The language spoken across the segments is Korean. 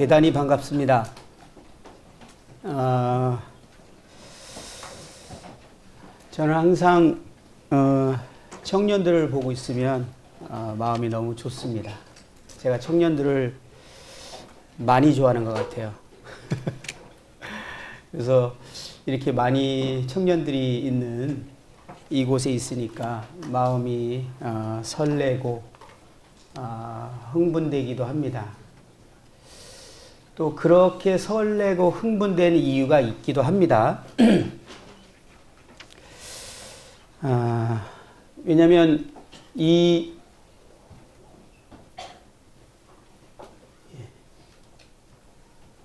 대단히 반갑습니다. 저는 항상 청년들을 보고 있으면 마음이 너무 좋습니다. 제가 청년들을 많이 좋아하는 것 같아요. 그래서 이렇게 많이 청년들이 있는 이곳에 있으니까 마음이 설레고 흥분되기도 합니다. 또 그렇게 설레고 흥분되는 이유가 있기도 합니다. 왜냐하면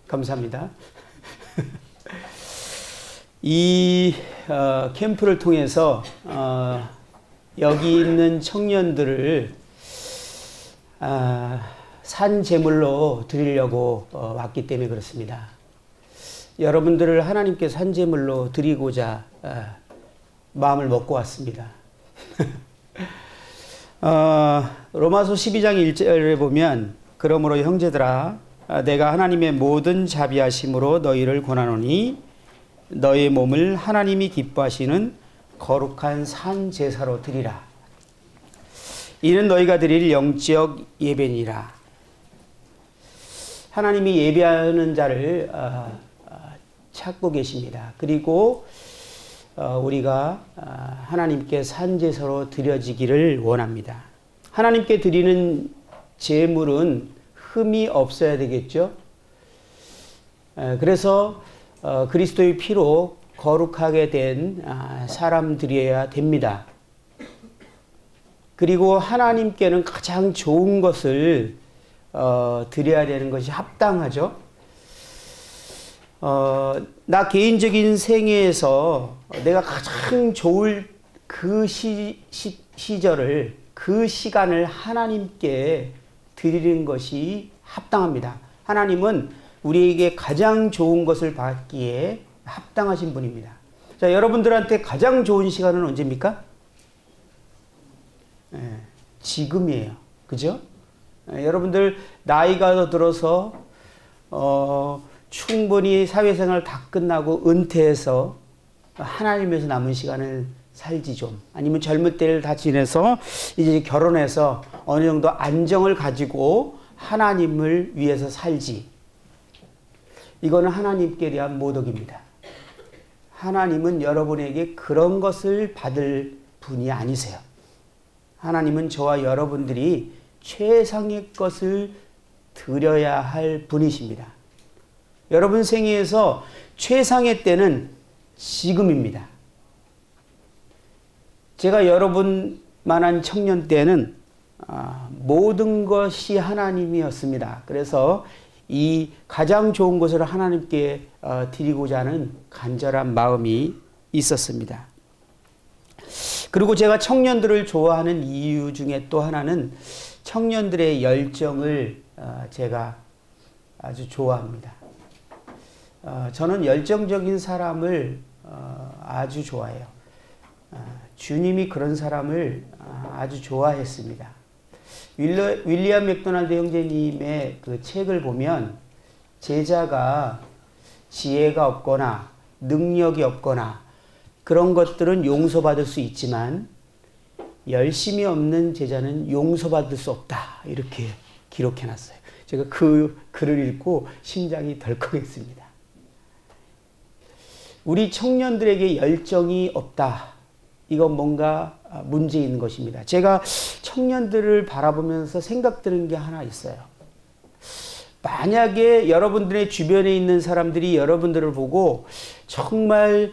감사합니다. 이 캠프를 통해서 여기 있는 청년들을 산 제물로 드리려고 왔기 때문에 그렇습니다. 여러분들을 하나님께 산 제물로 드리고자 마음을 먹고 왔습니다. 로마서 12장 1절에 보면 그러므로 형제들아 내가 하나님의 모든 자비하심으로 너희를 권하노니 너희 몸을 하나님이 기뻐하시는 거룩한 산 제사로 드리라. 이는 너희가 드릴 영적 예배니라. 하나님이 예배하는 자를 찾고 계십니다. 그리고 우리가 하나님께 산 제사로 드려지기를 원합니다. 하나님께 드리는 제물은 흠이 없어야 되겠죠. 그래서 그리스도의 피로 거룩하게 된 사람들이어야 됩니다. 그리고 하나님께는 가장 좋은 것을 드려야 되는 것이 합당하죠. 나 개인적인 생애에서 내가 가장 좋을 그 시절을, 그 시간을 하나님께 드리는 것이 합당합니다. 하나님은 우리에게 가장 좋은 것을 받기에 합당하신 분입니다. 자, 여러분들한테 가장 좋은 시간은 언제입니까? 지금이에요. 그죠? 여러분들 나이가 더 들어서 충분히 사회생활 다 끝나고 은퇴해서 하나님에서 남은 시간을 살지 좀. 아니면 젊을 때를 다 지내서 이제 결혼해서 어느 정도 안정을 가지고 하나님을 위해서 살지. 이거는 하나님께 대한 모독입니다. 하나님은 여러분에게 그런 것을 받을 분이 아니세요. 하나님은 저와 여러분들이 최상의 것을 드려야 할 분이십니다. 여러분 생애에서 최상의 때는 지금입니다. 제가 여러분만한 청년 때는 모든 것이 하나님이었습니다. 그래서 이 가장 좋은 것을 하나님께 드리고자 하는 간절한 마음이 있었습니다. 그리고 제가 청년들을 좋아하는 이유 중에 또 하나는 청년들의 열정을 제가 아주 좋아합니다. 저는 열정적인 사람을 아주 좋아해요. 주님이 그런 사람을 아주 좋아했습니다. 윌리엄 맥도날드 형제님의 그 책을 보면 제자가 지혜가 없거나 능력이 없거나 그런 것들은 용서받을 수 있지만 열심이 없는 제자는 용서받을 수 없다. 이렇게 기록해놨어요. 제가 그 글을 읽고 심장이 덜컥했습니다. 우리 청년들에게 열정이 없다. 이건 뭔가 문제 있는 것입니다. 제가 청년들을 바라보면서 생각드는 게 하나 있어요. 만약에 여러분들의 주변에 있는 사람들이 여러분들을 보고 정말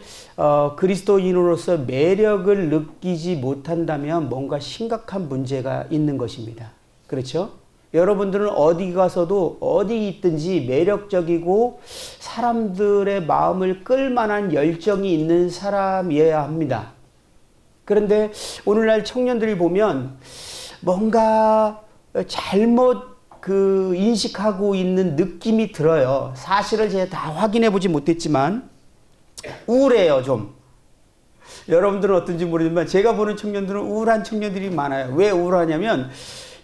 그리스도인으로서 매력을 느끼지 못한다면 뭔가 심각한 문제가 있는 것입니다. 그렇죠? 여러분들은 어디 가서도 어디 있든지 매력적이고 사람들의 마음을 끌만한 열정이 있는 사람이어야 합니다. 그런데 오늘날 청년들이 보면 뭔가 잘못 인식하고 있는 느낌이 들어요. 사실을 제가 다 확인해 보지 못했지만 우울해요, 좀. 여러분들은 어떤지 모르지만 제가 보는 청년들은 우울한 청년들이 많아요. 왜 우울하냐면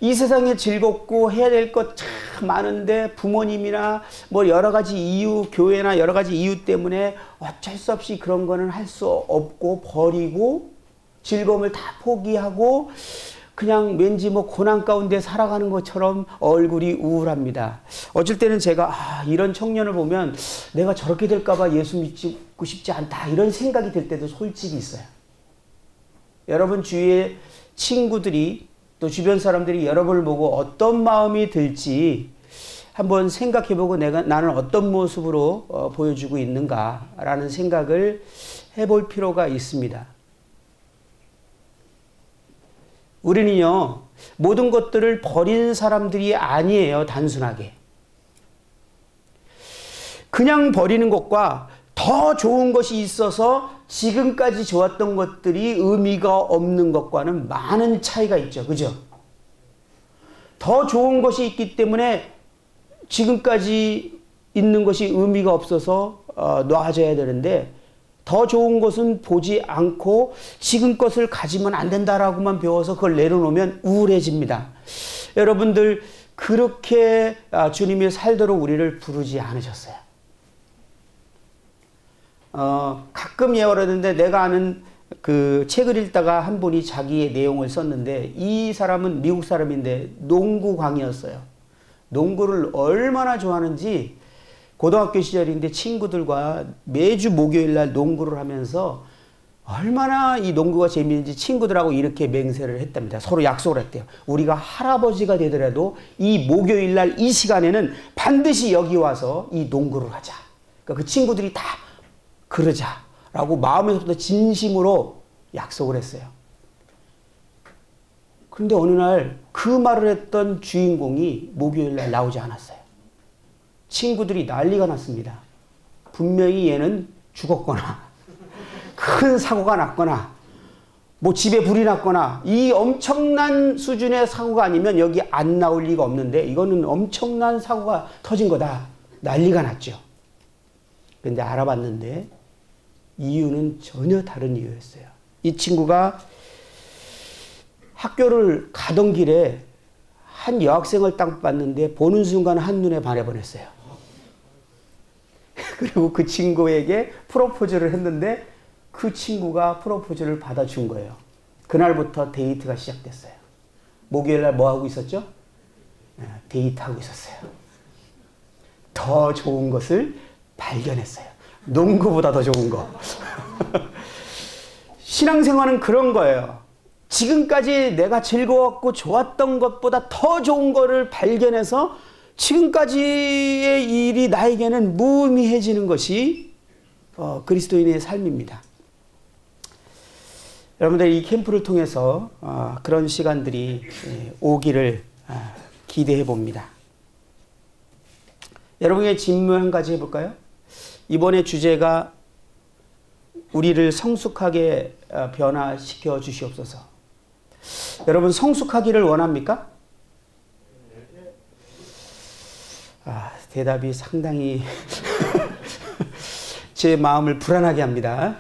이 세상에 즐겁고 해야 될 것 참 많은데 부모님이나 뭐 여러 가지 이유, 교회나 여러 가지 이유 때문에 어쩔 수 없이 그런 거는 할 수 없고 버리고 즐거움을 다 포기하고 그냥 왠지 뭐 고난 가운데 살아가는 것처럼 얼굴이 우울합니다. 어쩔 때는 제가 이런 청년을 보면 내가 저렇게 될까봐 예수 믿고 싶지 않다 이런 생각이 들 때도 솔직히 있어요. 여러분 주위에 친구들이 또 주변 사람들이 여러분을 보고 어떤 마음이 들지 한번 생각해보고 나는 어떤 모습으로 보여주고 있는가라는 생각을 해볼 필요가 있습니다. 우리는요, 모든 것들을 버린 사람들이 아니에요, 단순하게. 그냥 버리는 것과 더 좋은 것이 있어서 지금까지 좋았던 것들이 의미가 없는 것과는 많은 차이가 있죠. 그죠? 더 좋은 것이 있기 때문에 지금까지 있는 것이 의미가 없어서 놔줘야 되는데 더 좋은 것은 보지 않고 지금 것을 가지면 안 된다라고만 배워서 그걸 내려놓으면 우울해집니다. 여러분들 그렇게 주님이 살도록 우리를 부르지 않으셨어요. 가끔 예언하는데 내가 아는 그 책을 읽다가 한 분이 자기의 내용을 썼는데 이 사람은 미국 사람인데 농구광이었어요. 농구를 얼마나 좋아하는지 고등학교 시절인데 친구들과 매주 목요일 날 농구를 하면서 얼마나 이 농구가 재미있는지 친구들하고 이렇게 맹세를 했답니다. 서로 약속을 했대요. 우리가 할아버지가 되더라도 이 목요일 날 이 시간에는 반드시 여기 와서 이 농구를 하자. 그러니까 그 친구들이 다 그러자라고 마음에서부터 진심으로 약속을 했어요. 그런데 어느 날 그 말을 했던 주인공이 목요일 날 나오지 않았어요. 친구들이 난리가 났습니다. 분명히 얘는 죽었거나 큰 사고가 났거나 뭐 집에 불이 났거나 이 엄청난 수준의 사고가 아니면 여기 안 나올 리가 없는데 이거는 엄청난 사고가 터진 거다. 난리가 났죠. 그런데 알아봤는데 이유는 전혀 다른 이유였어요. 이 친구가 학교를 가던 길에 한 여학생을 딱 봤는데 보는 순간 한눈에 반해버렸어요. 그리고 그 친구에게 프로포즈를 했는데 그 친구가 프로포즈를 받아준 거예요. 그날부터 데이트가 시작됐어요. 목요일 날 뭐 하고 있었죠? 데이트하고 있었어요. 더 좋은 것을 발견했어요. 농구보다 더 좋은 거. 신앙생활은 그런 거예요. 지금까지 내가 즐거웠고 좋았던 것보다 더 좋은 거를 발견해서 지금까지의 일이 나에게는 무의미해지는 것이 그리스도인의 삶입니다. 여러분들 이 캠프를 통해서 그런 시간들이 오기를 기대해 봅니다. 여러분의 질문 한 가지 해볼까요? 이번에 주제가 우리를 성숙하게 변화시켜 주시옵소서. 여러분 성숙하기를 원합니까? 대답이 상당히 제 마음을 불안하게 합니다.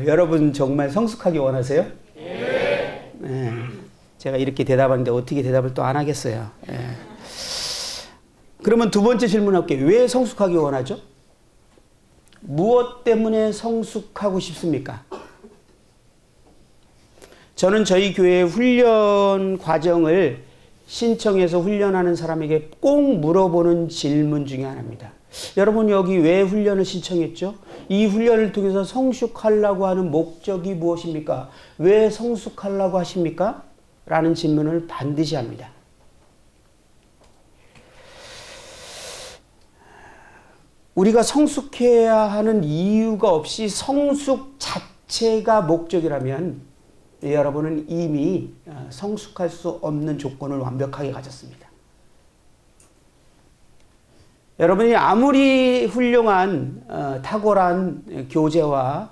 여러분 정말 성숙하기 원하세요? 네. 제가 이렇게 대답하는데 어떻게 대답을 또 안 하겠어요. 그러면 두 번째 질문할게요. 왜 성숙하기 원하죠? 무엇 때문에 성숙하고 싶습니까? 저는 저희 교회 훈련 과정을 신청해서 훈련하는 사람에게 꼭 물어보는 질문 중에 하나입니다. 여러분 여기 왜 훈련을 신청했죠? 이 훈련을 통해서 성숙하려고 하는 목적이 무엇입니까? 왜 성숙하려고 하십니까? 라는 질문을 반드시 합니다. 우리가 성숙해야 하는 이유가 없이 성숙 자체가 목적이라면 여러분은 이미 성숙할 수 없는 조건을 완벽하게 가졌습니다. 여러분이 아무리 훌륭한 탁월한 교재와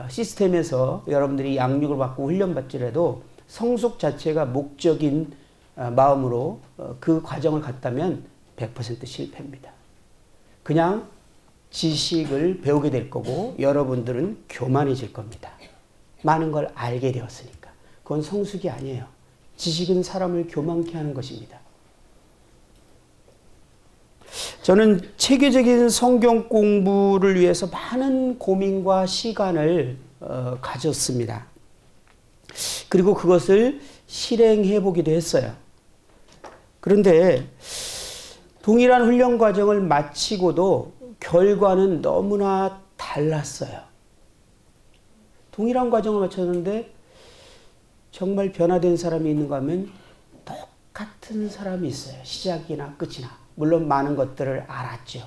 시스템에서 여러분들이 양육을 받고 훈련받지라도 성숙 자체가 목적인 마음으로 그 과정을 갔다면 100% 실패입니다. 그냥 지식을 배우게 될 거고 여러분들은 교만해질 겁니다. 많은 걸 알게 되었으니까. 그건 성숙이 아니에요. 지식은 사람을 교만케 하는 것입니다. 저는 체계적인 성경 공부를 위해서 많은 고민과 시간을 가졌습니다. 그리고 그것을 실행해 보기도 했어요. 그런데 동일한 훈련 과정을 마치고도 결과는 너무나 달랐어요. 동일한 과정을 마쳤는데 정말 변화된 사람이 있는가 하면 똑같은 사람이 있어요. 시작이나 끝이나. 물론 많은 것들을 알았죠.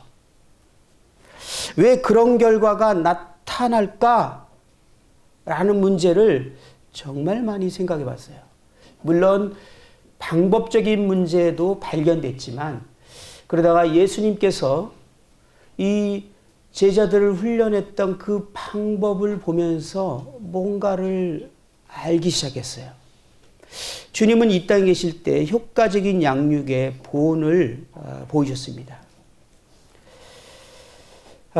왜 그런 결과가 나타날까? 라는 문제를 정말 많이 생각해 봤어요. 물론 방법적인 문제도 발견됐지만 그러다가 예수님께서 이 제자들을 훈련했던 그 방법을 보면서 뭔가를 알기 시작했어요. 주님은 이 땅에 계실 때 효과적인 양육의 본을 보이셨습니다.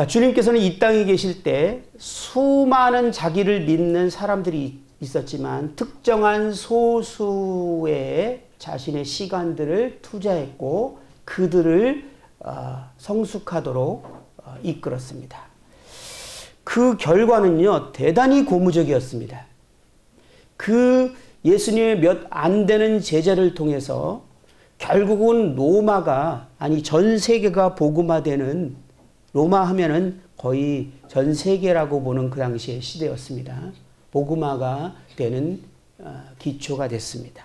주님께서는 이 땅에 계실 때 수많은 자기를 믿는 사람들이 있었지만 특정한 소수의 자신의 시간들을 투자했고 그들을 성숙하도록 이끌었습니다. 그 결과는요, 대단히 고무적이었습니다. 그 예수님의 몇 안 되는 제자를 통해서 결국은 로마가, 아니 전 세계가 복음화되는, 로마 하면은 거의 전 세계라고 보는 그 당시의 시대였습니다. 복음화가 되는 기초가 됐습니다.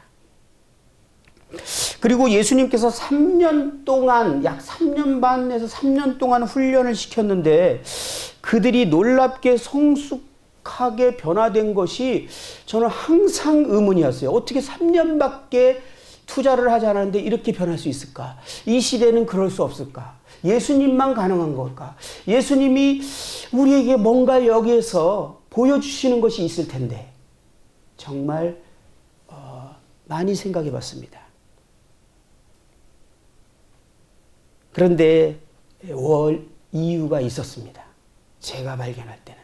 그리고 예수님께서 3년 동안, 약 3년 반에서 3년 동안 훈련을 시켰는데 그들이 놀랍게 성숙하게 변화된 것이 저는 항상 의문이었어요. 어떻게 3년밖에 투자를 하지 않았는데 이렇게 변할 수 있을까? 이 시대는 그럴 수 없을까? 예수님만 가능한 걸까? 예수님이 우리에게 뭔가 여기에서 보여주시는 것이 있을 텐데 정말 많이 생각해 봤습니다. 그런데 이유가 있었습니다. 제가 발견할 때는.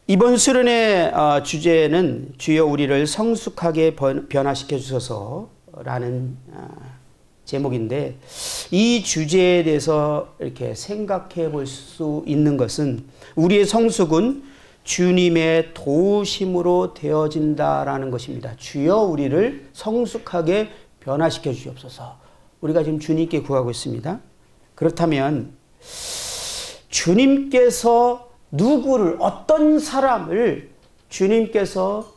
이번 수련의 주제는 주여 우리를 성숙하게 변화시켜 주소서라는 제목인데 이 주제에 대해서 이렇게 생각해 볼 수 있는 것은 우리의 성숙은 주님의 도우심으로 되어진다라는 것입니다. 주여 우리를 성숙하게 변화시켜 주시옵소서. 우리가 지금 주님께 구하고 있습니다. 그렇다면 주님께서 누구를, 어떤 사람을 주님께서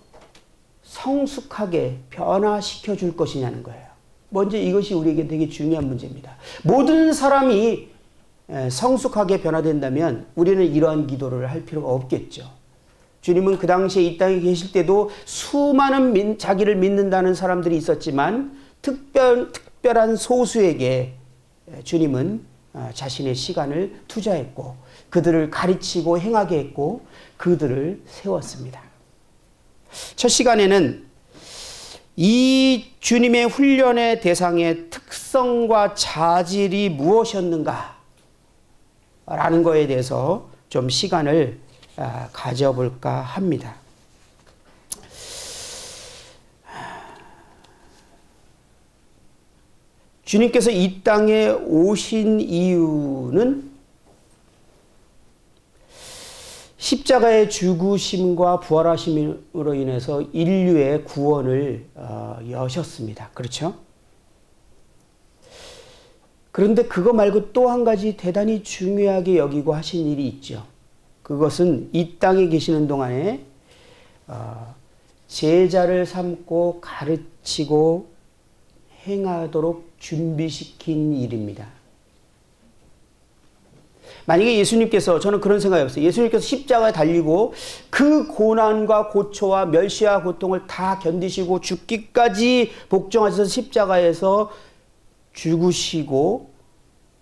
성숙하게 변화시켜 줄 것이냐는 거예요. 먼저 이것이 우리에게 되게 중요한 문제입니다. 모든 사람이 성숙하게 변화된다면 우리는 이러한 기도를 할 필요가 없겠죠. 주님은 그 당시에 이 땅에 계실 때도 수많은 자기를 믿는다는 사람들이 있었지만 특별한 소수에게 주님은 자신의 시간을 투자했고 그들을 가르치고 행하게 했고 그들을 세웠습니다. 첫 시간에는 이 주님의 훈련의 대상의 특성과 자질이 무엇이었는가 라는 것에 대해서 좀 시간을 가져볼까 합니다. 주님께서 이 땅에 오신 이유는 십자가의 죽으심과 부활하심으로 인해서 인류의 구원을 여셨습니다. 그렇죠? 그런데 그거 말고 또 한 가지 대단히 중요하게 여기고 하신 일이 있죠. 그것은 이 땅에 계시는 동안에 제자를 삼고 가르치고 행하도록 준비시킨 일입니다. 만약에 예수님께서, 저는 그런 생각이 없어요. 예수님께서 십자가에 달리고 그 고난과 고초와 멸시와 고통을 다 견디시고 죽기까지 복종하셔서 십자가에서 죽으시고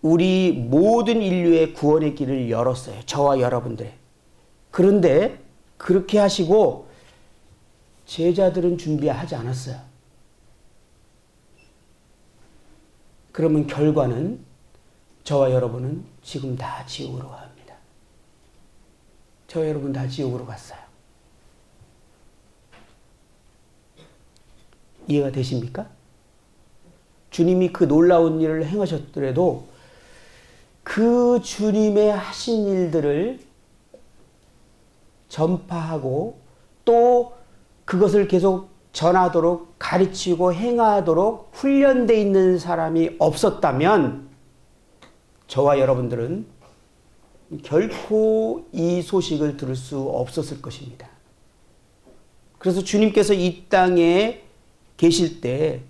우리 모든 인류의 구원의 길을 열었어요. 저와 여러분들의. 그런데 그렇게 하시고 제자들은 준비하지 않았어요. 그러면 결과는 저와 여러분은 지금 다 지옥으로 갑니다. 저와 여러분 다 지옥으로 갔어요. 이해가 되십니까? 주님이 그 놀라운 일을 행하셨더라도 그 주님의 하신 일들을 전파하고 또 그것을 계속 전하도록 가르치고 행하도록 훈련되어 있는 사람이 없었다면 저와 여러분들은 결코 이 소식을 들을 수 없었을 것입니다. 그래서 주님께서 이 땅에 계실 때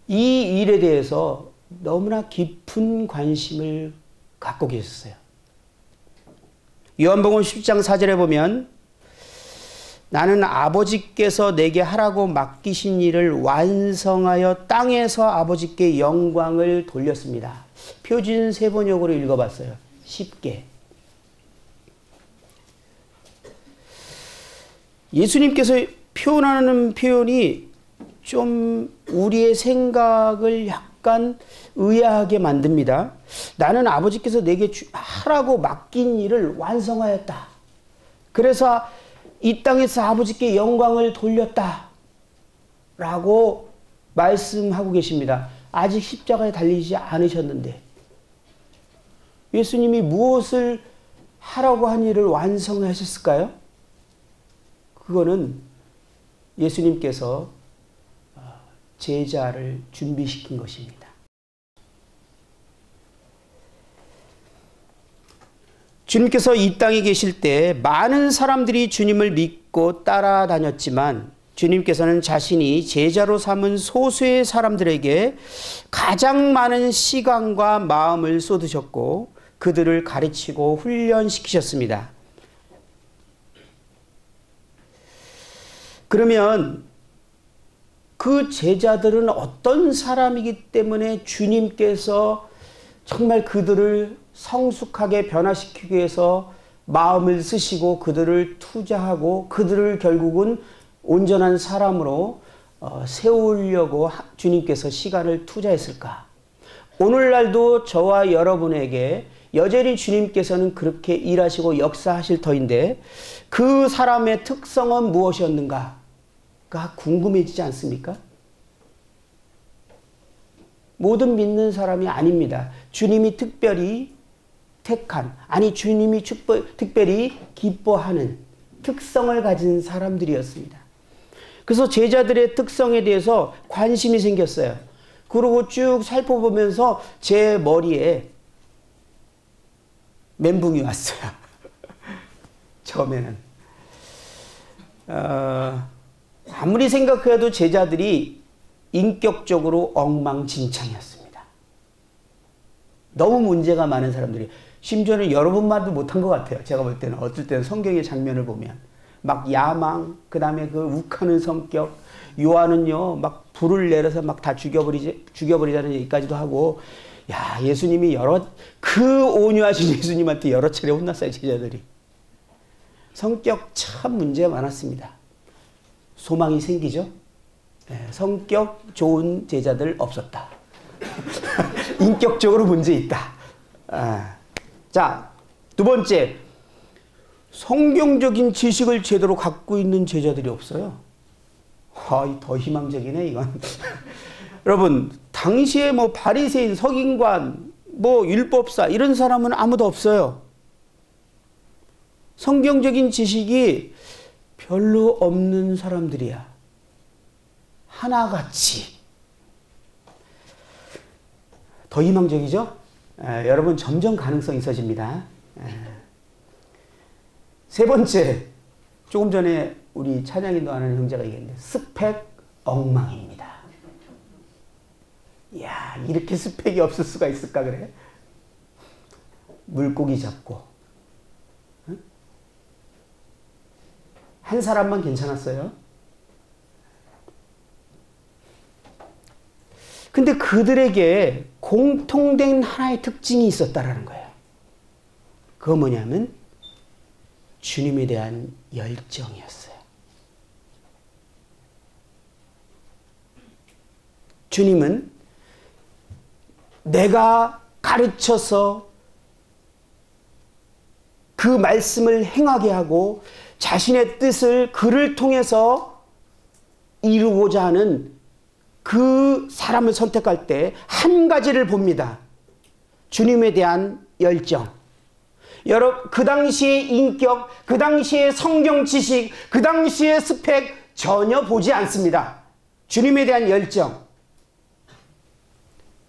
이 일에 대해서 너무나 깊은 관심을 갖고 계셨어요. 요한복음 10장 4절에 보면 나는 아버지께서 내게 하라고 맡기신 일을 완성하여 땅에서 아버지께 영광을 돌렸습니다. 표준 세번역으로 읽어봤어요. 쉽게. 예수님께서 표현하는 표현이 좀 우리의 생각을 약간 의아하게 만듭니다. 나는 아버지께서 내게 하라고 맡긴 일을 완성하였다. 그래서 이 땅에서 아버지께 영광을 돌렸다. 라고 말씀하고 계십니다. 아직 십자가에 달리지 않으셨는데 예수님이 무엇을 하라고 한 일을 완성하셨을까요? 그거는 예수님께서 제자를 준비시킨 것입니다. 주님께서 이 땅에 계실 때 많은 사람들이 주님을 믿고 따라다녔지만 주님께서는 자신이 제자로 삼은 소수의 사람들에게 가장 많은 시간과 마음을 쏟으셨고 그들을 가르치고 훈련시키셨습니다. 그러면 그 제자들은 어떤 사람이기 때문에 주님께서 정말 그들을 성숙하게 변화시키기 위해서 마음을 쓰시고 그들을 투자하고 그들을 결국은 온전한 사람으로 세우려고 주님께서 시간을 투자했을까? 오늘날도 저와 여러분에게 여전히 주님께서는 그렇게 일하시고 역사하실 터인데 그 사람의 특성은 무엇이었는가? 가 궁금해지지 않습니까? 모든 믿는 사람이 아닙니다. 주님이 특별히 택한, 아니 주님이 특별히 기뻐하는 특성을 가진 사람들이었습니다. 그래서 제자들의 특성에 대해서 관심이 생겼어요. 그리고 쭉 살펴보면서 제 머리에 멘붕이 왔어요. 처음에는. 아무리 생각해도 제자들이 인격적으로 엉망진창이었습니다. 너무 문제가 많은 사람들이, 심지어는 여러분만도 못한 것 같아요. 제가 볼 때는 어떨 때는 성경의 장면을 보면 막 야망, 그 다음에 그 욱하는 성격, 요한은요 막 불을 내려서 막 다 죽여버리자는 얘기까지도 하고, 야, 예수님이 그 온유하신 예수님한테 여러 차례 혼났어요. 제자들이. 성격 참 문제가 많았습니다. 소망이 생기죠. 네, 성격 좋은 제자들 없었다. 인격적으로 문제 있다. 자, 두 번째, 성경적인 지식을 제대로 갖고 있는 제자들이 없어요. 더 희망적이네 이건. 여러분, 당시에 뭐 바리새인, 서기관, 뭐 율법사 이런 사람은 아무도 없어요. 성경적인 지식이 별로 없는 사람들이야. 하나같이. 더 희망적이죠? 여러분 점점 가능성이 있어집니다. 세 번째, 조금 전에 우리 찬양인도 하는 형제가 얘기했는데 스펙 엉망입니다. 이야, 이렇게 스펙이 없을 수가 있을까 그래? 물고기 잡고 한 사람만 괜찮았어요. 근데 그들에게 공통된 하나의 특징이 있었다라는 거예요. 그거 뭐냐면 주님에 대한 열정이었어요. 주님은 내가 가르쳐서 그 말씀을 행하게 하고 자신의 뜻을 그를 통해서 이루고자 하는 그 사람을 선택할 때 한 가지를 봅니다. 주님에 대한 열정. 여러분, 그 당시의 인격, 그 당시의 성경 지식, 그 당시의 스펙 전혀 보지 않습니다. 주님에 대한 열정.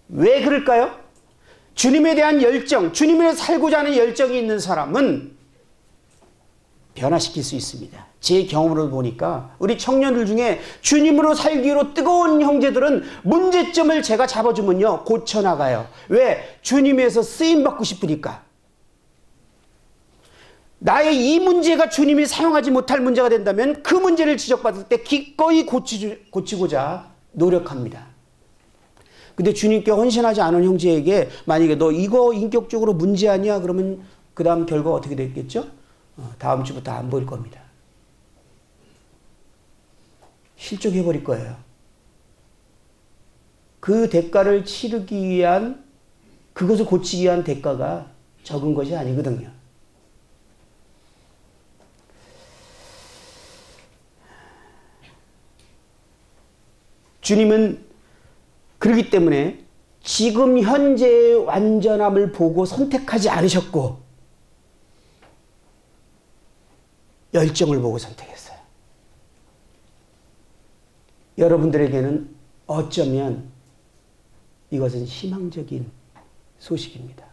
왜 그럴까요? 주님에 대한 열정, 주님을 살고자 하는 열정이 있는 사람은 변화시킬 수 있습니다. 제 경험으로 보니까 우리 청년들 중에 주님으로 살기로 뜨거운 형제들은 문제점을 제가 잡아주면요, 고쳐나가요. 왜? 주님에서 쓰임받고 싶으니까. 나의 이 문제가 주님이 사용하지 못할 문제가 된다면 그 문제를 지적받을 때 기꺼이 고치고자 노력합니다. 근데 주님께 헌신하지 않은 형제에게 만약에 너 이거 인격적으로 문제 아니야? 그러면 그 다음 결과가 어떻게 됐겠죠? 다음 주부터 안 보일 겁니다. 실족해버릴 거예요. 그 대가를 치르기 위한, 그것을 고치기 위한 대가가 적은 것이 아니거든요. 주님은 그렇기 때문에 지금 현재의 완전함을 보고 선택하지 않으셨고 열정을 보고 선택했어요. 여러분들에게는 어쩌면 이것은 희망적인 소식입니다.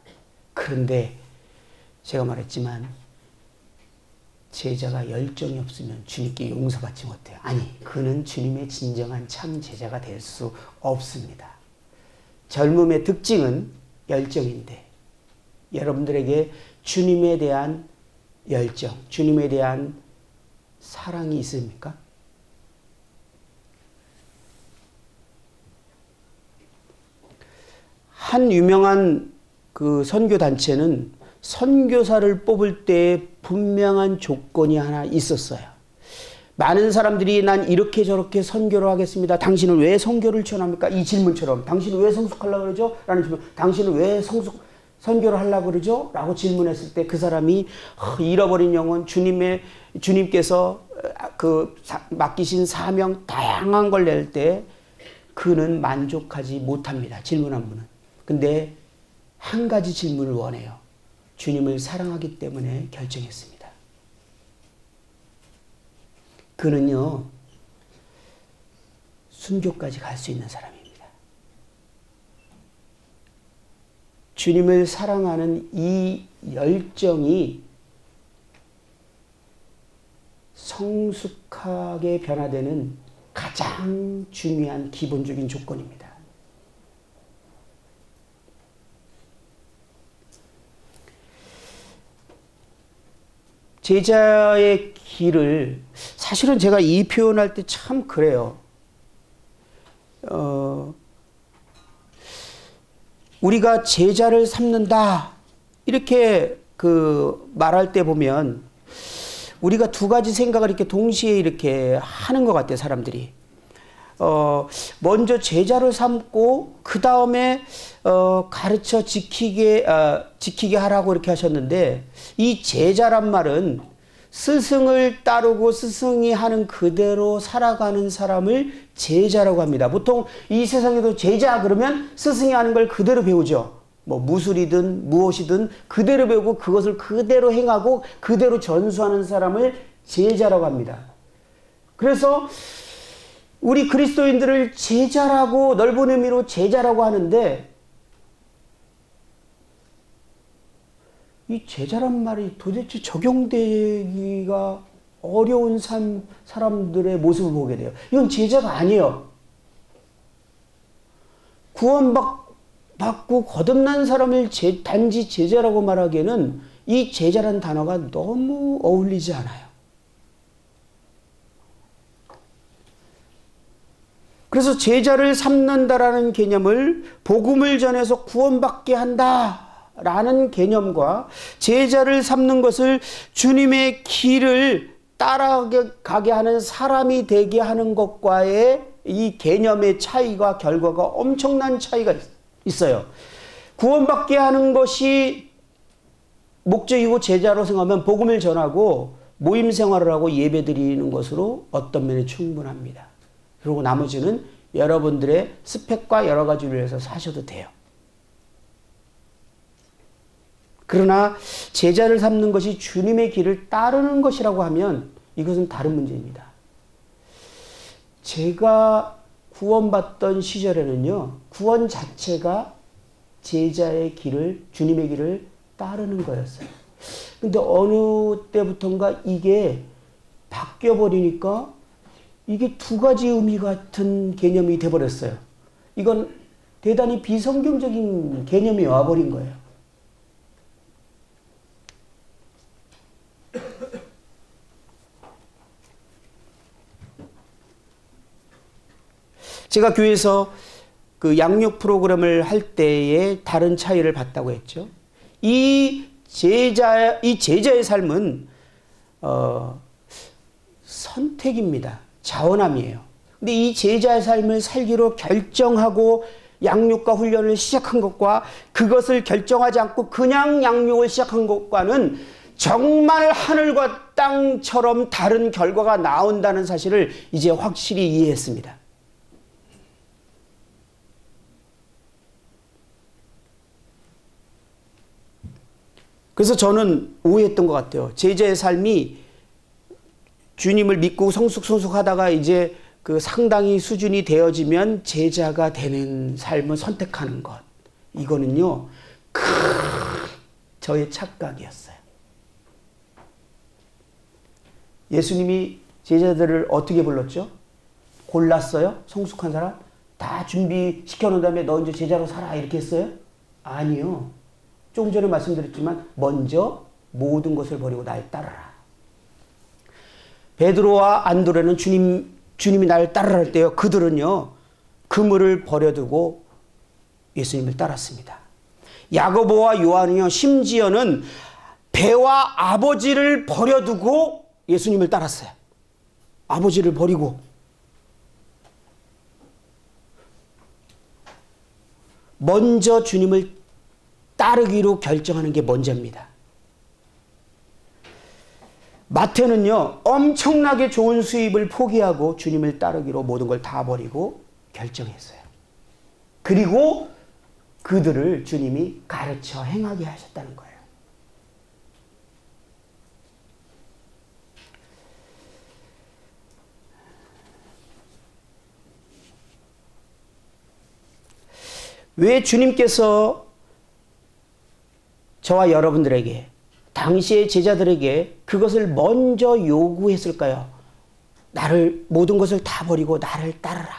그런데 제가 말했지만 제자가 열정이 없으면 주님께 용서받지 못해요. 아니, 그는 주님의 진정한 참 제자가 될 수 없습니다. 젊음의 특징은 열정인데 여러분들에게 주님에 대한 열정, 주님에 대한 사랑이 있습니까? 한 유명한 그 선교단체는 선교사를 뽑을 때 분명한 조건이 하나 있었어요. 많은 사람들이 난 이렇게 저렇게 선교를 하겠습니다. 당신은 왜 선교를 추천합니까? 이 질문처럼 당신은 왜 성숙하려고 그러죠? 라는 질문. 당신은 왜 선교를 하려고 그러죠? 라고 질문했을 때 그 사람이 잃어버린 영혼, 주님께서 맡기신 사명 다양한 걸 낼 때 그는 만족하지 못합니다. 질문한 분은. 근데 한 가지 질문을 원해요. 주님을 사랑하기 때문에 결정했습니다. 그는요, 순교까지 갈 수 있는 사람입니다. 주님을 사랑하는 이 열정이 성숙하게 변화되는 가장 중요한 기본적인 조건입니다. 제자의 길을, 사실은 제가 이 표현할 때 참 그래요. 우리가 제자를 삼는다 이렇게 말할 때 보면 우리가 두 가지 생각을 이렇게 동시에 이렇게 하는 것 같아요, 사람들이. 먼저 제자를 삼고 그 다음에 가르쳐 지키게 하라고 이렇게 하셨는데, 이 제자란 말은 스승을 따르고 스승이 하는 그대로 살아가는 사람을 제자라고 합니다. 보통 이 세상에도 제자 그러면 스승이 하는 걸 그대로 배우죠. 뭐 무술이든 무엇이든 그대로 배우고 그것을 그대로 행하고 그대로 전수하는 사람을 제자라고 합니다. 그래서 우리 그리스도인들을 제자라고, 넓은 의미로 제자라고 하는데, 이 제자란 말이 도대체 적용되기가 어려운 사람들의 모습을 보게 돼요. 이건 제자가 아니에요. 구원받고 거듭난 사람을 단지 제자라고 말하기에는 이 제자라는 단어가 너무 어울리지 않아요. 그래서 제자를 삼는다라는 개념을 복음을 전해서 구원받게 한다라는 개념과 제자를 삼는 것을 주님의 길을 따라가게 하는 사람이 되게 하는 것과의 이 개념의 차이가, 결과가 엄청난 차이가 있어요. 구원받게 하는 것이 목적이고 제자로 생각하면 복음을 전하고 모임 생활을 하고 예배 드리는 것으로 어떤 면에 충분합니다. 그리고 나머지는 여러분들의 스펙과 여러 가지를 위해서 사셔도 돼요. 그러나 제자를 삼는 것이 주님의 길을 따르는 것이라고 하면 이것은 다른 문제입니다. 제가 구원받던 시절에는요, 구원 자체가 제자의 길을, 주님의 길을 따르는 거였어요. 근데 어느 때부턴가 이게 바뀌어버리니까 이게 두 가지 의미 같은 개념이 돼버렸어요. 이건 대단히 비성경적인 개념이 와버린 거예요. 제가 교회에서 그 양육 프로그램을 할 때에 다른 차이를 봤다고 했죠. 이 제자의 삶은 선택입니다. 자원함이에요. 근데 이 제자의 삶을 살기로 결정하고 양육과 훈련을 시작한 것과 그것을 결정하지 않고 그냥 양육을 시작한 것과는 정말 하늘과 땅처럼 다른 결과가 나온다는 사실을 이제 확실히 이해했습니다. 그래서 저는 오해했던 것 같아요. 제자의 삶이 주님을 믿고 성숙하다가 이제 그 상당히 수준이 되어지면 제자가 되는 삶을 선택하는 것. 이거는요, 저의 착각이었어요. 예수님이 제자들을 어떻게 불렀죠? 골랐어요? 성숙한 사람? 다 준비시켜 놓은 다음에 너 이제 제자로 살아 이렇게 했어요? 아니요. 조금 전에 말씀드렸지만 먼저 모든 것을 버리고 날 따르라. 베드로와 안드레는 주님이 날 따르라 할 때요. 그들은요. 그물을 버려두고 예수님을 따랐습니다. 야고보와 요한이요. 심지어는 배와 아버지를 버려두고 예수님을 따랐어요. 아버지를 버리고. 먼저 주님을 따르기로 결정하는 게 먼저입니다. 마태는요, 엄청나게 좋은 수입을 포기하고 주님을 따르기로 모든 걸 다 버리고 결정했어요. 그리고 그들을 주님이 가르쳐 행하게 하셨다는 거예요. 왜 주님께서 저와 여러분들에게, 당시의 제자들에게 그것을 먼저 요구했을까요? 나를, 모든 것을 다 버리고 나를 따르라.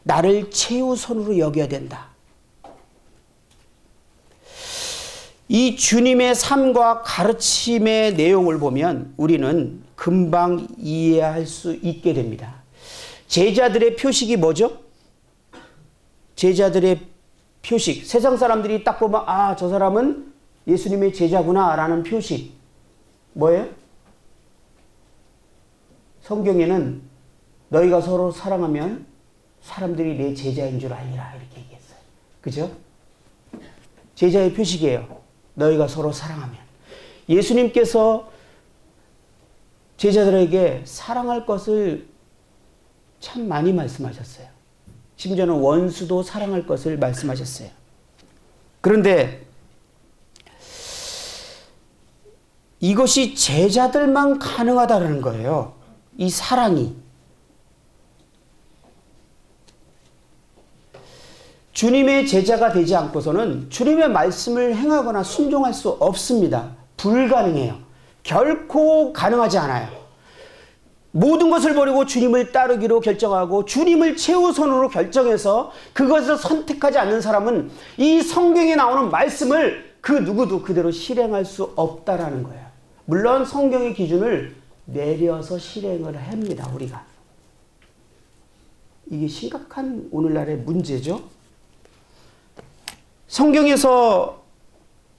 나를 최우선으로 여겨야 된다. 이 주님의 삶과 가르침의 내용을 보면 우리는 금방 이해할 수 있게 됩니다. 제자들의 표식이 뭐죠? 제자들의 표식. 세상 사람들이 딱 보면 아, 저 사람은 예수님의 제자구나 라는 표식. 뭐예요? 성경에는 너희가 서로 사랑하면 사람들이 내 제자인 줄 알리라 이렇게 얘기했어요. 그죠? 제자의 표식이에요. 너희가 서로 사랑하면. 예수님께서 제자들에게 사랑할 것을 참 많이 말씀하셨어요. 심지어는 원수도 사랑할 것을 말씀하셨어요. 그런데 이것이 제자들만 가능하다는 거예요. 이 사랑이. 주님의 제자가 되지 않고서는 주님의 말씀을 행하거나 순종할 수 없습니다. 불가능해요. 결코 가능하지 않아요. 모든 것을 버리고 주님을 따르기로 결정하고 주님을 최우선으로 결정해서 그것을 선택하지 않는 사람은 이 성경에 나오는 말씀을 그 누구도 그대로 실행할 수 없다라는 거예요. 물론 성경의 기준을 내려서 실행을 합니다. 우리가. 이게 심각한 오늘날의 문제죠. 성경에서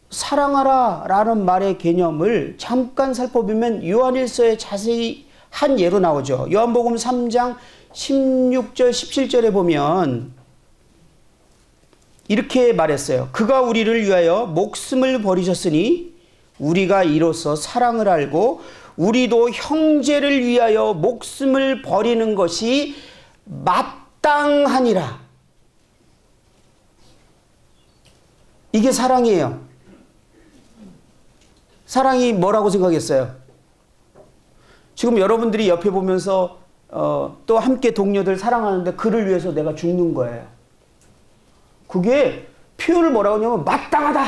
사랑하라 라는 말의 개념을 잠깐 살펴보면 요한일서에 자세히 한 예로 나오죠. 요한복음 3장 16절 17절에 보면 이렇게 말했어요. 그가 우리를 위하여 목숨을 버리셨으니 우리가 이로써 사랑을 알고 우리도 형제를 위하여 목숨을 버리는 것이 마땅하니라. 이게 사랑이에요. 사랑이 뭐라고 생각했어요? 지금 여러분들이 옆에 보면서 또 함께 동료들 사랑하는데 그를 위해서 내가 죽는 거예요. 그게 표현을 뭐라고 하냐면 마땅하다.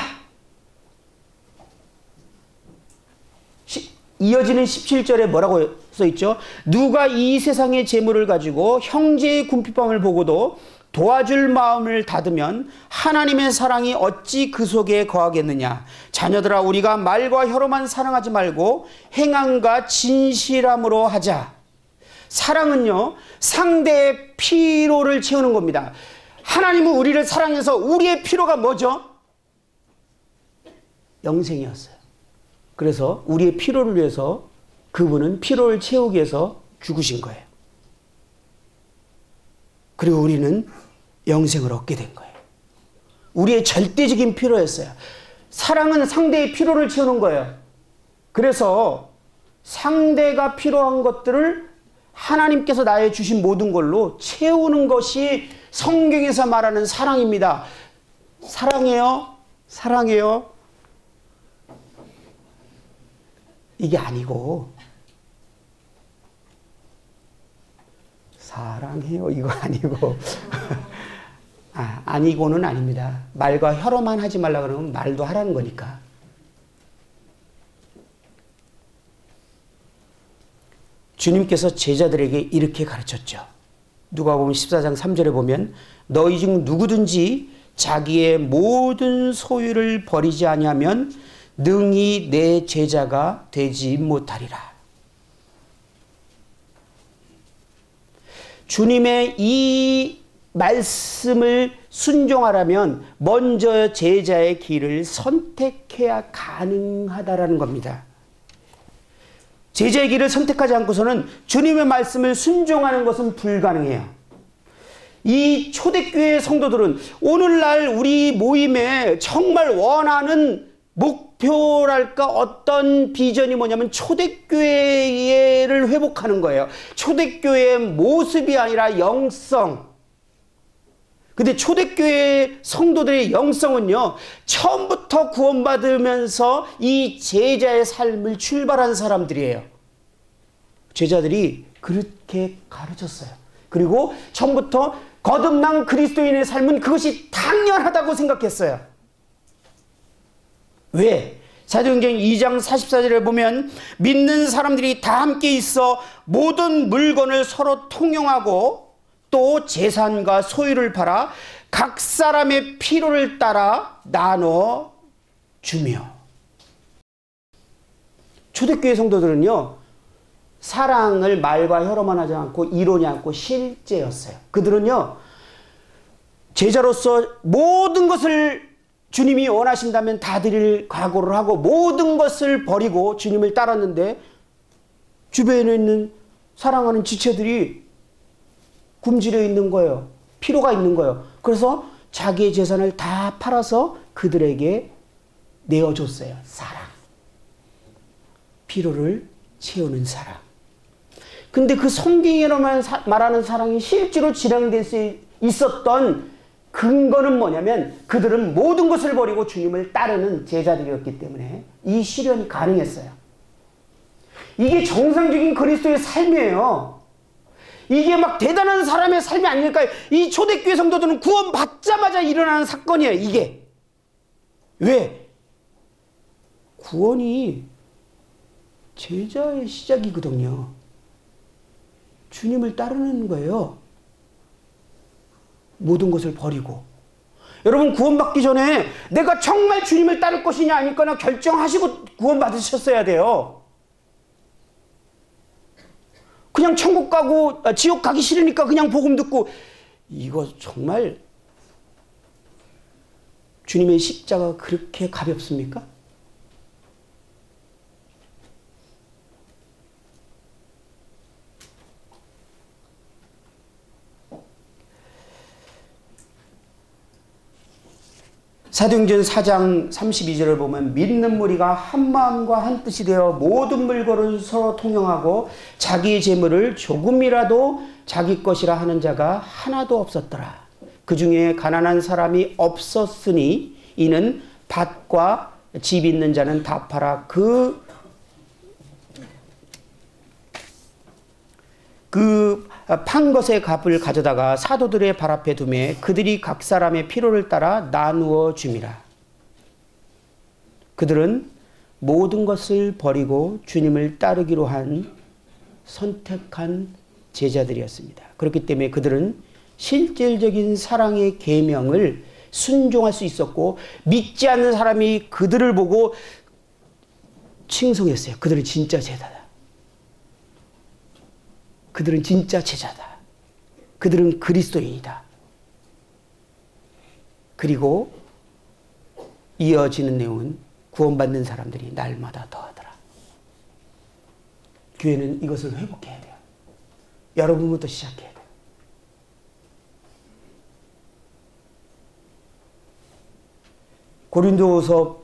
이어지는 17절에 뭐라고 써있죠? 누가 이 세상의 재물을 가지고 형제의 궁핍함을 보고도 도와줄 마음을 닫으면 하나님의 사랑이 어찌 그 속에 거하겠느냐. 자녀들아, 우리가 말과 혀로만 사랑하지 말고 행함과 진실함으로 하자. 사랑은요, 상대의 피로를 채우는 겁니다. 하나님은 우리를 사랑해서 우리의 피로가 뭐죠? 영생이었어요. 그래서 우리의 피로를 위해서 그분은 피로를 채우기 위해서 죽으신 거예요. 그리고 우리는 영생을 얻게 된 거예요. 우리의 절대적인 필요였어요. 사랑은 상대의 필요를 채우는 거예요. 그래서 상대가 필요한 것들을 하나님께서 나의 주신 모든 걸로 채우는 것이 성경에서 말하는 사랑입니다. 사랑해요? 사랑해요? 이게 아니고 사랑해요 이거 아니고 아니고는 아닙니다. 말과 혀로만 하지 말라 그러면 말도 하라는 거니까. 주님께서 제자들에게 이렇게 가르쳤죠. 누가복음 14장 3절에 보면 너희 중 누구든지 자기의 모든 소유를 버리지 아니하면 능히 내 제자가 되지 못하리라. 주님의 이 말씀을 순종하려면 먼저 제자의 길을 선택해야 가능하다라는 겁니다. 제자의 길을 선택하지 않고서는 주님의 말씀을 순종하는 것은 불가능해요. 이 초대교회 성도들은 오늘날 우리 모임에 정말 원하는 목표랄까 어떤 비전이 뭐냐면 초대교회를 회복하는 거예요. 초대교회의 모습이 아니라 영성. 근데 초대교회 성도들의 영성은요, 처음부터 구원받으면서 이 제자의 삶을 출발한 사람들이에요. 제자들이 그렇게 가르쳤어요. 그리고 처음부터 거듭난 그리스도인의 삶은 그것이 당연하다고 생각했어요. 왜? 사도행전 2장 44절에 보면 믿는 사람들이 다 함께 있어 모든 물건을 서로 통용하고 또 재산과 소유를 팔아 각 사람의 필요를 따라 나눠 주며. 초대교회 성도들은요, 사랑을 말과 혀로만 하지 않고 이론이 않고 실제였어요. 그들은요, 제자로서 모든 것을 주님이 원하신다면 다 드릴 각오를 하고 모든 것을 버리고 주님을 따랐는데 주변에 있는 사랑하는 지체들이 굶주려 있는 거예요. 필요가 있는 거예요. 그래서 자기의 재산을 다 팔아서 그들에게 내어줬어요. 사랑. 필요를 채우는 사랑. 근데 그 성경으로만 말하는 사랑이 실제로 진행될 수 있었던 근거는 뭐냐면 그들은 모든 것을 버리고 주님을 따르는 제자들이었기 때문에 이 실현이 가능했어요. 이게 정상적인 그리스도의 삶이에요. 이게 막 대단한 사람의 삶이 아닐까요? 이 초대교회 성도들은 구원받자마자 일어나는 사건이에요. 이게. 왜? 구원이 제자의 시작이거든요. 주님을 따르는 거예요. 모든 것을 버리고. 여러분, 구원받기 전에 내가 정말 주님을 따를 것이냐 아닐거나 결정하시고 구원받으셨어야 돼요. 그냥 천국 가고 지옥 가기 싫으니까 그냥 복음 듣고, 이거 정말 주님의 십자가 그렇게 가볍습니까? 사도행전 4장 32절을 보면 믿는 무리가 한 마음과 한 뜻이 되어 모든 물건을 서로 통용하고 자기의 재물을 조금이라도 자기 것이라 하는 자가 하나도 없었더라. 그 중에 가난한 사람이 없었으니 이는 밭과 집 있는 자는 다 팔아 그 판 것의 값을 가져다가 사도들의 발 앞에 두매 그들이 각 사람의 필요를 따라 나누어 줌이라. 그들은 모든 것을 버리고 주님을 따르기로 한 선택한 제자들이었습니다. 그렇기 때문에 그들은 실질적인 사랑의 계명을 순종할 수 있었고 믿지 않는 사람이 그들을 보고 칭송했어요. 그들은 진짜 제자다. 그들은 진짜 제자다. 그들은 그리스도인이다. 그리고 이어지는 내용은 구원받는 사람들이 날마다 더하더라. 교회는 이것을 회복해야 돼요. 여러분부터 시작해야 돼요. 고린도후서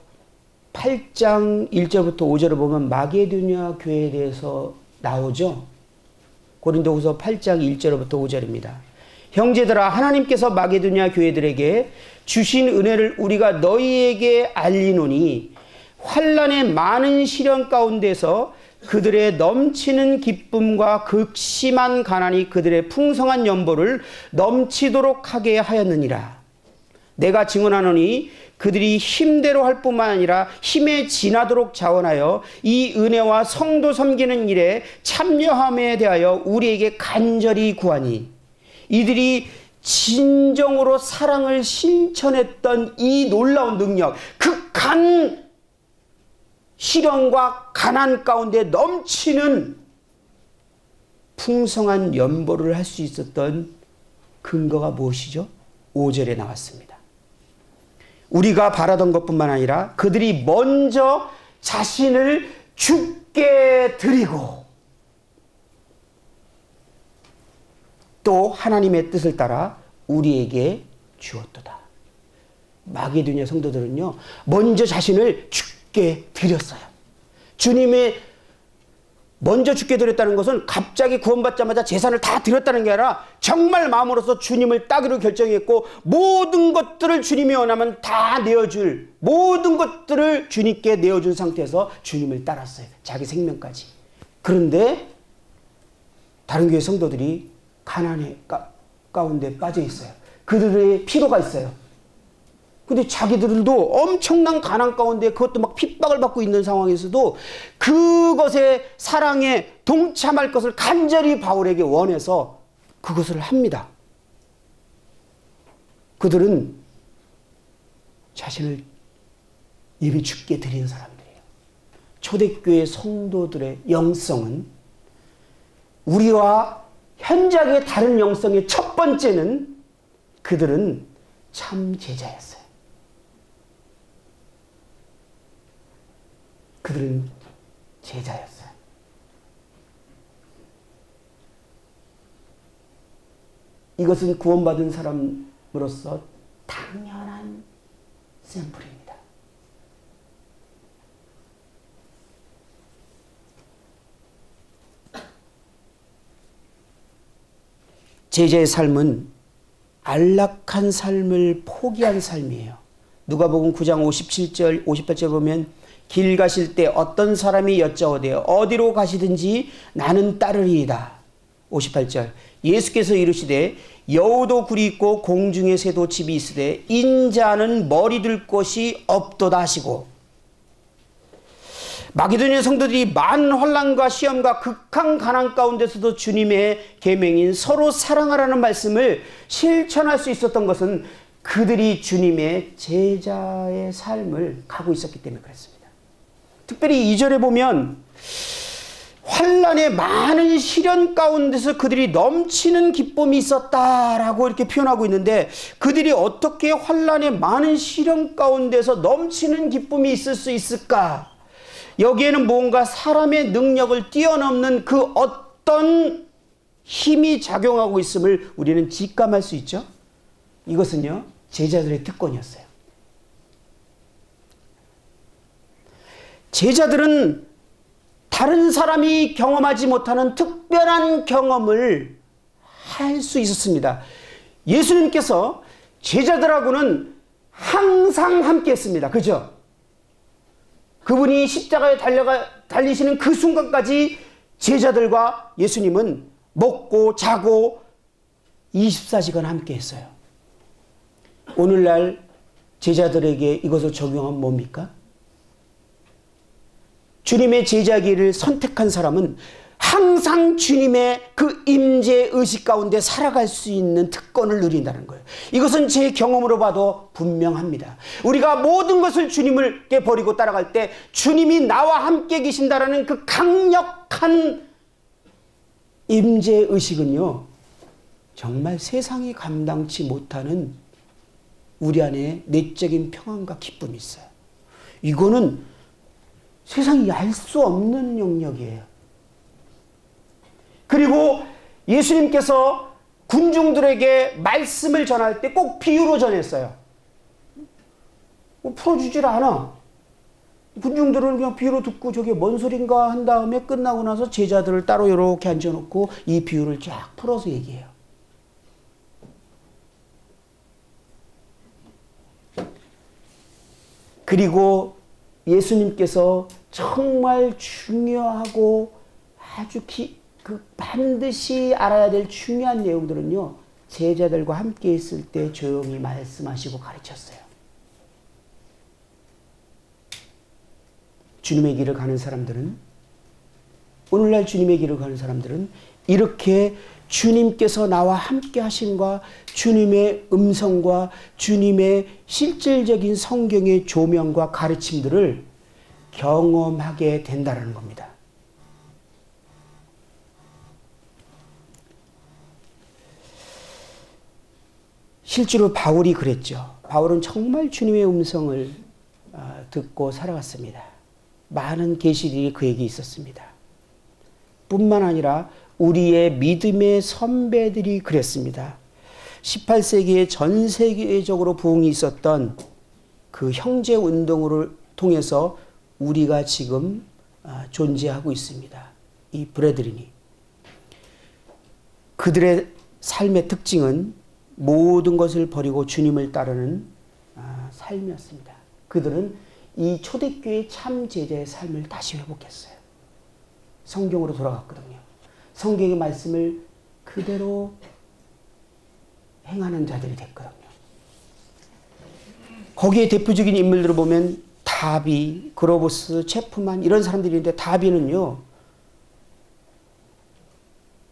8장 1절부터 5절을 보면 마게도냐 교회에 대해서 나오죠. 고린도후서 8장 1절부터 5절입니다. 형제들아 하나님께서 마게도냐 교회들에게 주신 은혜를 우리가 너희에게 알리노니 환난의 많은 시련 가운데서 그들의 넘치는 기쁨과 극심한 가난이 그들의 풍성한 연보를 넘치도록 하게 하였느니라. 내가 증언하노니 그들이 힘대로 할 뿐만 아니라 힘에 지나도록 자원하여 이 은혜와 성도 섬기는 일에 참여함에 대하여 우리에게 간절히 구하니 이들이 진정으로 사랑을 실천했던 이 놀라운 능력, 극한 시련과 가난 가운데 넘치는 풍성한 연보를 할 수 있었던 근거가 무엇이죠? 5절에 나왔습니다. 우리가 바라던 것뿐만 아니라 그들이 먼저 자신을 주께 드리고 또 하나님의 뜻을 따라 우리에게 주었도다. 마게도냐 성도들은요, 먼저 자신을 주께 드렸어요. 주님의 먼저 주께 드렸다는 것은 갑자기 구원받자마자 재산을 다 드렸다는 게 아니라 정말 마음으로서 주님을 따기로 결정했고 모든 것들을 주님이 원하면 다 내어줄, 모든 것들을 주님께 내어준 상태에서 주님을 따랐어요. 자기 생명까지. 그런데 다른 교회 성도들이 가난의 가운데 빠져 있어요. 그들의 필요가 있어요. 근데 자기들도 엄청난 가난 가운데 그것도 막 핍박을 받고 있는 상황에서도 그것의 사랑에 동참할 것을 간절히 바울에게 원해서 그것을 합니다. 그들은 자신을 예배 주께 드리는 사람들이에요. 초대교회 성도들의 영성은 우리와 현저하게 다른 영성의 첫 번째는 그들은 참 제자였어요. 그들은 제자였어요. 이것은 구원받은 사람으로서 당연한 샘플입니다. 제자의 삶은 안락한 삶을 포기한 삶이에요. 누가복음 9장 57절, 58절 보면 길 가실 때 어떤 사람이 여짜오되 어디로 가시든지 나는 따르리이다. 58절 예수께서 이르시되 여우도 굴이 있고 공중의 새도 집이 있으되 인자는 머리 둘 곳이 없도다 하시고, 마게도냐 성도들이 많은 환난과 시험과 극한 가난 가운데서도 주님의 계명인 서로 사랑하라는 말씀을 실천할 수 있었던 것은 그들이 주님의 제자의 삶을 가고 있었기 때문에 그랬습니다. 특별히 2절에 보면 환난의 많은 시련 가운데서 그들이 넘치는 기쁨이 있었다라고 이렇게 표현하고 있는데, 그들이 어떻게 환난의 많은 시련 가운데서 넘치는 기쁨이 있을 수 있을까? 여기에는 뭔가 사람의 능력을 뛰어넘는 그 어떤 힘이 작용하고 있음을 우리는 직감할 수 있죠. 이것은요, 제자들의 특권이었어요. 제자들은 다른 사람이 경험하지 못하는 특별한 경험을 할 수 있었습니다. 예수님께서 제자들하고는 항상 함께 했습니다. 그죠? 그분이 십자가에 달리시는 그 순간까지 제자들과 예수님은 먹고 자고 24시간 함께 했어요. 오늘날 제자들에게 이것을 적용하면 뭡니까? 주님의 제자기를 선택한 사람은 항상 주님의 그 임재 의식 가운데 살아갈 수 있는 특권을 누린다는 거예요. 이것은 제 경험으로 봐도 분명합니다. 우리가 모든 것을 주님께 버리고 따라갈 때 주님이 나와 함께 계신다라는 그 강력한 임재 의식은요, 정말 세상이 감당치 못하는 우리 안에 내적인 평안과 기쁨이 있어요. 이거는 세상이 알 수 없는 영역이에요. 그리고 예수님께서 군중들에게 말씀을 전할 때 꼭 비유로 전했어요. 풀어주질 않아. 군중들은 그냥 비유로 듣고 저게 뭔 소린가 한 다음에 끝나고 나서 제자들을 따로 이렇게 앉혀놓고 이 비유를 쫙 풀어서 얘기해요. 그리고 예수님께서 정말 중요하고 아주 반드시 알아야 될 중요한 내용들은요, 제자들과 함께 있을 때 조용히 말씀하시고 가르쳤어요. 주님의 길을 가는 사람들은, 오늘날 주님의 길을 가는 사람들은 이렇게 주님께서 나와 함께 하심과 주님의 음성과 주님의 실질적인 성경의 조명과 가르침들을 경험하게 된다는 겁니다. 실제로 바울이 그랬죠. 바울은 정말 주님의 음성을 듣고 살아갔습니다. 많은 계시들이 그에게 있었습니다. 뿐만 아니라 우리의 믿음의 선배들이 그랬습니다. 18세기에 전 세계적으로 부흥이 있었던 그 형제 운동을 통해서 우리가 지금 존재하고 있습니다. 이 브레드린이. 그들의 삶의 특징은 모든 것을 버리고 주님을 따르는 삶이었습니다. 그들은 이 초대교회 참 제자의 삶을 다시 회복했어요. 성경으로 돌아갔거든요. 성경의 말씀을 그대로 행하는 자들이 됐거든요. 거기에 대표적인 인물들을 보면 다비, 그로버스, 체프만 이런 사람들이 있는데, 다비는요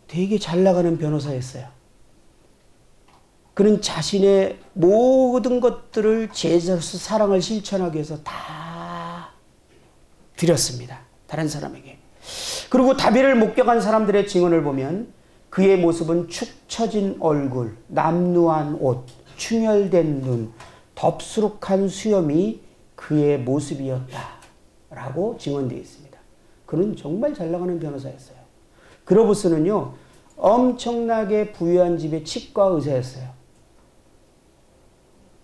되게 잘 나가는 변호사였어요. 그는 자신의 모든 것들을 제자로서 사랑을 실천하기 위해서 다 드렸습니다. 다른 사람에게. 그리고 다비를 목격한 사람들의 증언을 보면 그의 모습은 축 처진 얼굴, 남루한 옷, 충혈된 눈, 덥수룩한 수염이 그의 모습이었다라고 증언되어 있습니다. 그는 정말 잘 나가는 변호사였어요. 그로버스는요, 엄청나게 부유한 집의 치과 의사였어요.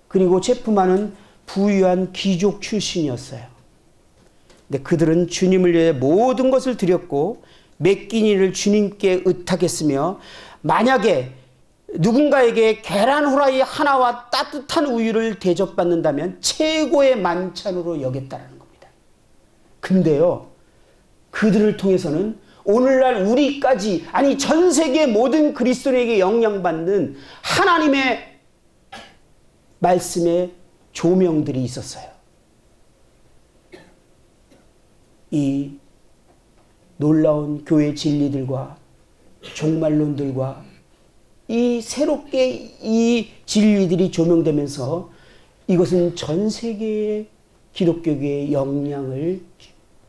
그리고 체프만은 부유한 귀족 출신이었어요. 근데 그들은 주님을 위해 모든 것을 드렸고 맡긴 일을 주님께 의탁했으며, 만약에 누군가에게 계란 후라이 하나와 따뜻한 우유를 대접받는다면 최고의 만찬으로 여겼다는 겁니다. 근데요, 그들을 통해서는 오늘날 우리까지, 아니 전 세계 모든 그리스도인에게 영향받는 하나님의 말씀의 조명들이 있었어요. 이 놀라운 교회 진리들과 종말론들과 이 새롭게 이 진리들이 조명되면서 이것은 전 세계의 기독교계에 영향을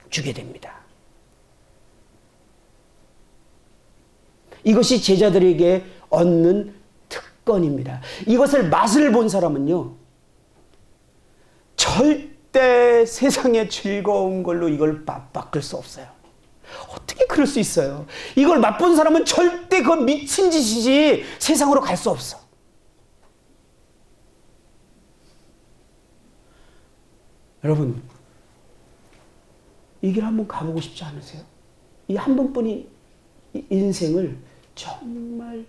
주게 됩니다. 이것이 제자들에게 얻는 특권입니다. 이것을 맛을 본 사람은요, 절대 세상의 즐거운 걸로 이걸 바꿀 수 없어요. 어떻게 그럴 수 있어요? 이걸 맛본 사람은 절대 그건 미친 짓이지 세상으로 갈 수 없어. 여러분, 이 길 한번 가보고 싶지 않으세요? 이 한 번뿐인 인생을 정말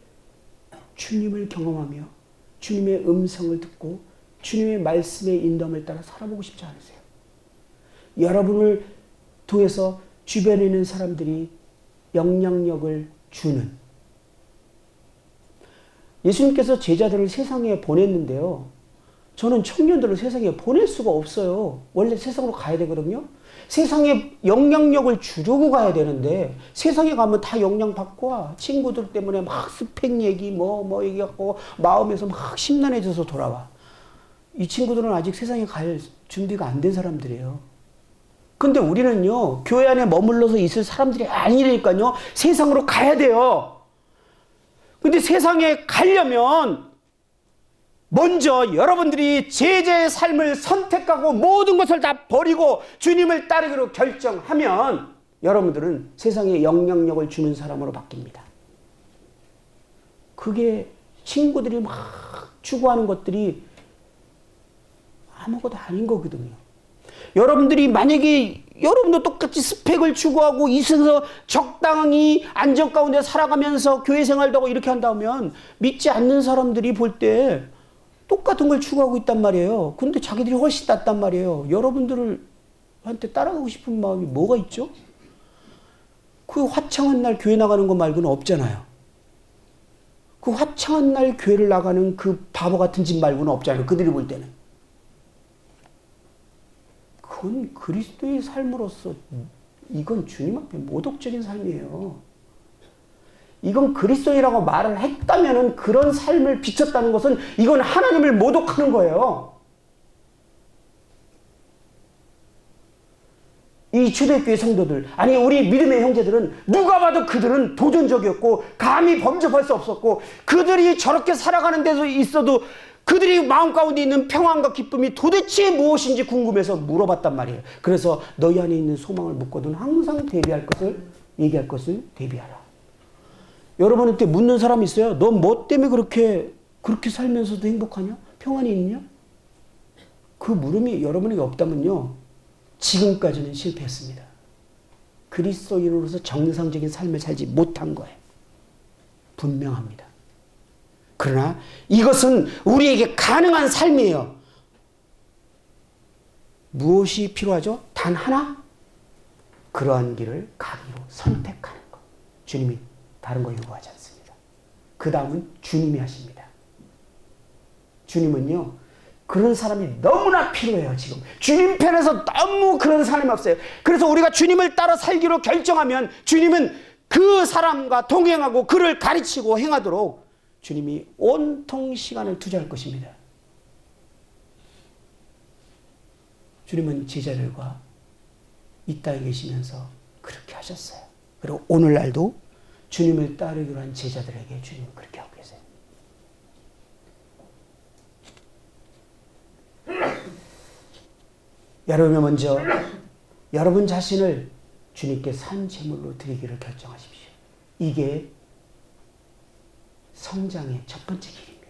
주님을 경험하며 주님의 음성을 듣고 주님의 말씀의 인도함을 따라 살아보고 싶지 않으세요? 여러분을 통해서 주변에 있는 사람들이 영향력을 주는, 예수님께서 제자들을 세상에 보냈는데요. 저는 청년들을 세상에 보낼 수가 없어요. 원래 세상으로 가야 되거든요. 세상에 영향력을 주려고 가야 되는데 세상에 가면 다 영향받고 와. 친구들 때문에 막 스펙 얘기 뭐 얘기하고 마음에서 막 심란해져서 돌아와. 이 친구들은 아직 세상에 갈 준비가 안 된 사람들이에요. 근데 우리는요, 교회 안에 머물러서 있을 사람들이 아니니까요, 세상으로 가야 돼요. 근데 세상에 가려면 먼저 여러분들이 제자의 삶을 선택하고 모든 것을 다 버리고 주님을 따르기로 결정하면 여러분들은 세상에 영향력을 주는 사람으로 바뀝니다. 그게 친구들이 막 추구하는 것들이 아무것도 아닌 거거든요. 여러분들이 만약에 여러분도 똑같이 스펙을 추구하고 있어서 적당히 안전 가운데 살아가면서 교회 생활도 하고 이렇게 한다면 믿지 않는 사람들이 볼 때 똑같은 걸 추구하고 있단 말이에요. 근데 자기들이 훨씬 낫단 말이에요. 여러분들한테 따라가고 싶은 마음이 뭐가 있죠? 그 화창한 날 교회 나가는 거 말고는 없잖아요. 그 화창한 날 교회를 나가는 그 바보 같은 짓 말고는 없잖아요. 그들이 볼 때는. 그건 그리스도의 삶으로서 이건 주님 앞에 모독적인 삶이에요. 이건 그리스도인이라고 말을 했다면은 그런 삶을 비췄다는 것은 이건 하나님을 모독하는 거예요. 이 초대교회 성도들, 아니 우리 믿음의 형제들은 누가 봐도 그들은 도전적이었고 감히 범접할 수 없었고 그들이 저렇게 살아가는 데서 있어도 그들이 마음 가운데 있는 평안과 기쁨이 도대체 무엇인지 궁금해서 물어봤단 말이에요. 그래서 너희 안에 있는 소망을 묻거든 항상 얘기할 것을 대비하라. 여러분한테 묻는 사람이 있어요? 너 뭐 때문에 그렇게 살면서도 행복하냐? 평안이 있냐? 그 물음이 여러분에게 없다면요, 지금까지는 실패했습니다. 그리스도인으로서 정상적인 삶을 살지 못한 거예요. 분명합니다. 그러나 이것은 우리에게 가능한 삶이에요. 무엇이 필요하죠? 단 하나? 그러한 길을 가기로 선택하는 것. 주님이 다른 거 요구하지 않습니다. 그 다음은 주님이 하십니다. 주님은요, 그런 사람이 너무나 필요해요. 지금 주님 편에서 너무 그런 사람이 없어요. 그래서 우리가 주님을 따라 살기로 결정하면 주님은 그 사람과 동행하고 그를 가르치고 행하도록 주님이 온통 시간을 투자할 것입니다. 주님은 제자들과 이 땅에 계시면서 그렇게 하셨어요. 그리고 오늘날도 주님을 따르기로 한 제자들에게 주님은 그렇게 하고 계세요. 여러분은 먼저 여러분 자신을 주님께 산 제물로 드리기를 결정하십시오. 이게 성장의 첫 번째 길입니다.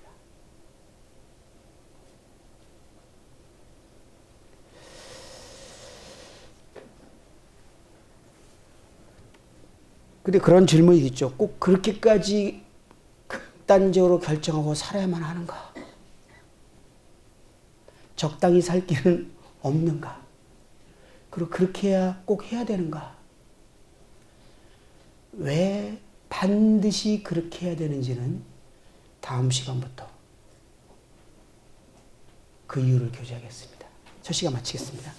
근데 그런 질문이 있죠. 꼭 그렇게까지 극단적으로 결정하고 살아야만 하는가? 적당히 살 길은 없는가? 그리고 그렇게 해야 꼭 해야 되는가? 왜 반드시 그렇게 해야 되는지는 다음 시간부터 그 이유를 교제하겠습니다. 첫 시간 마치겠습니다.